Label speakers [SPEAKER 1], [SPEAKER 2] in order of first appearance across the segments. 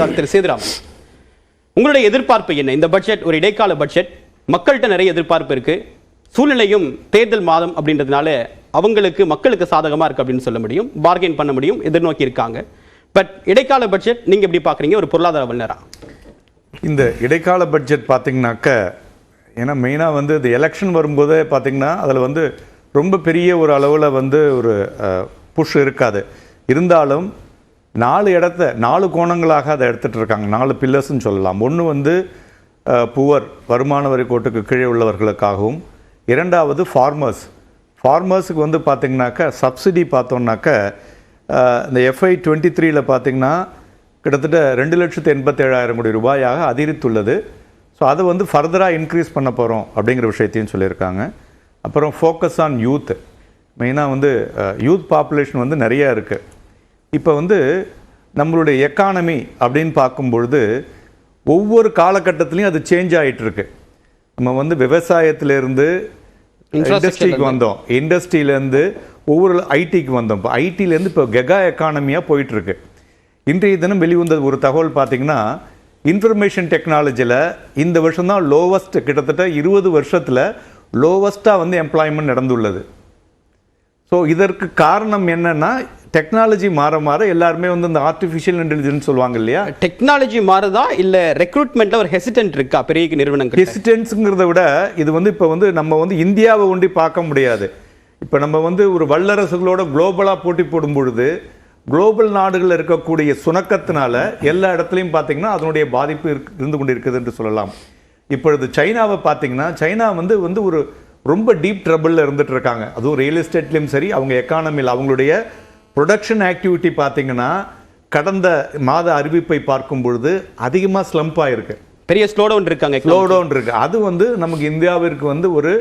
[SPEAKER 1] பொருளாதார திரு சேதுராமன், உங்களுடைய எதிர்பார்ப்பு என்ன? இந்த பட்ஜெட் ஒரு இடைக்கால பட்ஜெட், மக்கள்கிட்ட நிறைய எதிர்பார்ப்பு இருக்கு, சூழ்நிலையும் தேர்தல் மாதம் அப்படின்றதுனால அவங்களுக்கு மக்களுக்கு சாதகமா இருக்கு அப்படின்னு சொல்ல முடியும், பார்கெயின் பண்ண முடியும், எதிர்நோக்கி இருக்காங்க. பட் இடைக்கால பட்ஜெட் நீங்க எப்படி பாக்குறீங்க ஒரு பொருளாதார வல்லுநரா?
[SPEAKER 2] இந்த இடைக்கால பட்ஜெட் பார்த்தீங்கன்னாக்க, ஏன்னா மெயினாக வந்து இந்த எலெக்ஷன் வரும்போதே பார்த்தீங்கன்னா அதில் வந்து ரொம்ப பெரிய ஒரு அளவில் வந்து ஒரு புஷ் இருக்காது. இருந்தாலும் 4 கோணங்களாக அதை எடுத்துகிட்டு இருக்காங்க. 4 பில்லர்ஸ்ன்னு சொல்லலாம். ஒன்று வந்து புவர், வருமான வரி கோட்டுக்கு கீழே உள்ளவர்களுக்காகவும், இரண்டாவது ஃபார்மர்ஸுக்கு வந்து பார்த்திங்கனாக்கா சப்சிடி பார்த்தோம்னாக்க இந்த FY 23 பார்த்திங்கன்னா கிட்டத்தட்ட 2,87,000 கோடி ரூபாயாக அதிகரித்துள்ளது. ஸோ அதை வந்து ஃபர்தராக இன்க்ரீஸ் பண்ண போகிறோம் அப்படிங்கிற விஷயத்தையும் சொல்லியிருக்காங்க. அப்புறம் ஃபோக்கஸ் ஆன் யூத், மெயினாக வந்து யூத் பாப்புலேஷன் வந்து நிறையா இருக்குது. இப்போ வந்து நம்மளுடைய எக்கானமி அப்படின்னு பார்க்கும்பொழுது ஒவ்வொரு காலகட்டத்திலையும் அது சேஞ்ச் ஆகிட்டுருக்கு. நம்ம வந்து விவசாயத்திலேருந்து இண்டஸ்ட்ரிக்கு வந்தோம், இண்டஸ்ட்ரியிலேருந்து ஒவ்வொரு ஐடிக்கு வந்தோம், இப்போ ஐடியிலேருந்து இப்போ கெகா எக்கானமியாக போயிட்டுருக்கு. இன்றைய தினம் வெளிவந்த ஒரு தகவல் பார்த்திங்கன்னா, இன்ஃபர்மேஷன் டெக்னாலஜியில் இந்த வருஷம் தான் லோவஸ்ட், கிட்டத்தட்ட 20 வருஷத்தில் லோவஸ்ட்டாக வந்து எம்ப்ளாய்மெண்ட் நடந்துள்ளது. ஸோ இதற்கு காரணம் என்னன்னா, டெக்னாலஜி மாற மாற எல்லாருமே வந்து இந்த ஆர்டிஃபிஷியல் இன்டெலிஜென்ஸ் சொல்லுவாங்க இல்லையா,
[SPEAKER 1] டெக்னாலஜி மாறுதா இல்லை ரெக்ரூட்மெண்ட்ல ஒரு ஹெசிடென்ட் இருக்கா பெரிய நிறுவனங்கள்?
[SPEAKER 2] ஹெசிடென்ஸுங்கிறத விட இது வந்து இப்போ வந்து நம்ம வந்து இந்தியாவை ஒண்டி பார்க்க முடியாது. இப்போ நம்ம வந்து ஒரு வல்லரசுகளோட குளோபலாக போட்டி போடும் பொழுது குளோபல் நாடுகளில் இருக்கக்கூடிய சுணக்கத்தினால எல்லா இடத்துலையும் பார்த்தீங்கன்னா அதனுடைய பாதிப்பு இருந்து கொண்டு இருக்குது என்று சொல்லலாம். இப்பொழுது சைனாவை பார்த்தீங்கன்னா, சைனா வந்து வந்து ஒரு ரொம்ப டீப் ட்ரபிளில் இருந்துட்டு இருக்காங்க. அதுவும் ரியல் எஸ்டேட்லேயும் சரி, அவங்க எக்கானமியில் அவங்களுடைய ப்ரொடக்ஷன் ஆக்டிவிட்டி பார்த்தீங்கன்னா கடந்த மாத அறிவிப்பை பார்க்கும் பொழுது அதிகமாக ஸ்லம்ப் ஆகிருக்கு,
[SPEAKER 1] பெரிய ஸ்லோடவுன் இருக்காங்க,
[SPEAKER 2] ஸ்லோடவுன் இருக்குது. அது வந்து நமக்கு இந்தியாவிற்கு வந்து ஒரு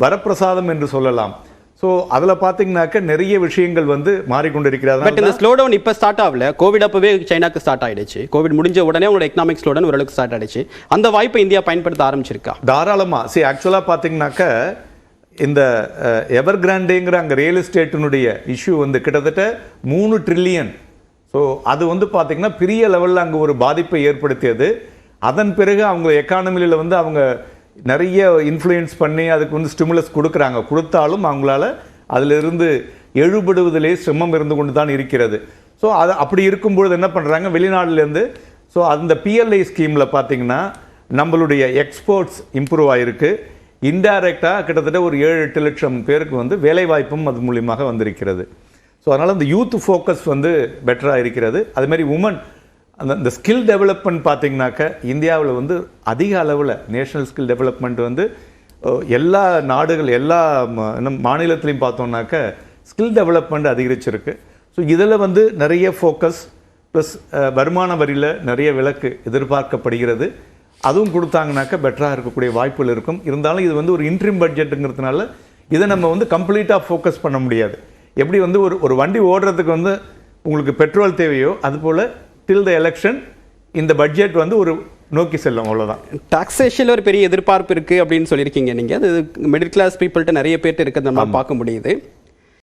[SPEAKER 2] வரப்பிரசாதம் என்று சொல்லலாம். ஸோ அதில் பார்த்தீங்கன்னாக்க நிறைய விஷயங்கள் வந்து மாறிக்கொண்டிருக்கிறது.
[SPEAKER 1] பட் இந்த ஸ்லோடவுன் இப்போ ஸ்டார்ட் ஆகல, கோவிட் அப்பவே சைனாக்கு ஸ்டார்ட் ஆயிடுச்சு. கோவிட் முடிஞ்ச உடனே உங்களோட எக்கனாமிக் ஸ்லோடவுன் ஓரளவுக்கு ஸ்டார்ட் ஆயிடுச்சு. அந்த வாய்ப்பை இந்தியா பயன்படுத்த ஆரம்பிச்சிருக்கா?
[SPEAKER 2] தாராளமாக. சரி, ஆக்சுவலாக பார்த்தீங்கன்னாக்க இந்த எவர் கிராண்டேங்கிற அங்கே ரியல் எஸ்டேட்டினுடைய இஷ்யூ வந்து கிட்டத்தட்ட 3 ட்ரில்லியன். ஸோ அது வந்து பார்த்தீங்கன்னா பெரிய லெவலில் அங்கே ஒரு பாதிப்பை ஏற்படுத்தியது. அதன் பிறகு அவங்க எக்கானமியில் வந்து அவங்க நிறைய இன்ஃப்ளூயன்ஸ் பண்ணி அதுக்கு வந்து ஸ்டிமுலஸ் கொடுக்குறாங்க. கொடுத்தாலும் அவங்களால அதிலிருந்து எழுபடுவதிலே சிரமம் இருந்து கொண்டு தான் இருக்கிறது. ஸோ அது அப்படி இருக்கும்பொழுது என்ன பண்ணுறாங்க, வெளிநாடுலேருந்து ஸோ அந்த PLI ஸ்கீமில் பார்த்தீங்கன்னா நம்மளுடைய எக்ஸ்போர்ட்ஸ் இம்ப்ரூவ் ஆகிருக்கு. இன்டைரக்டாக கிட்டத்தட்ட ஒரு 7-8 லட்சம் பேருக்கு வந்து வேலைவாய்ப்பும் அது மூலியமாக வந்திருக்கிறது. ஸோ அதனால் அந்த யூத் ஃபோக்கஸ் வந்து பெட்டராக இருக்கிறது. அதுமாதிரி உமன் அந்த ஸ்கில் டெவலப்மெண்ட் பார்த்தீங்கன்னாக்க இந்தியாவில் வந்து அதிக அளவில் நேஷனல் ஸ்கில் டெவலப்மெண்ட் வந்து எல்லா நாடுகள் எல்லா மாநிலத்திலையும் பார்த்தோம்னாக்க ஸ்கில் டெவலப்மெண்ட் அதிகரிச்சிருக்கு. ஸோ இதில் வந்து நிறைய ஃபோக்கஸ் ப்ளஸ் வருமான வரியில் நிறைய விலக்கு எதிர்பார்க்கப்படுகிறது. அதுவும் கொடுத்தாங்கனாக்க பெட்டராக இருக்கக்கூடிய வாய்ப்புகள் இருக்கும். இருந்தாலும் இது வந்து ஒரு இன்ட்ரீம் பட்ஜெட்டுங்கிறதுனால இதை நம்ம வந்து கம்ப்ளீட்டாக ஃபோக்கஸ் பண்ண முடியாது. எப்படி வந்து ஒரு வண்டி ஓடுறதுக்கு வந்து உங்களுக்கு பெட்ரோல் தேவையோ அதுபோல் டில் த எலெக்ஷன் இந்த பட்ஜெட் வந்து ஒரு நோக்கி செல்லும், அவ்வளோதான்.
[SPEAKER 1] டாக்ஸேஷனில் ஒரு பெரிய எதிர்பார்ப்பு இருக்குது அப்படின்னு சொல்லியிருக்கீங்க நீங்கள். அது மிடில் கிளாஸ் பீப்புள்கிட்ட நிறைய பேர்ட்டு இருக்கிறத நம்ம பார்க்க முடியுது.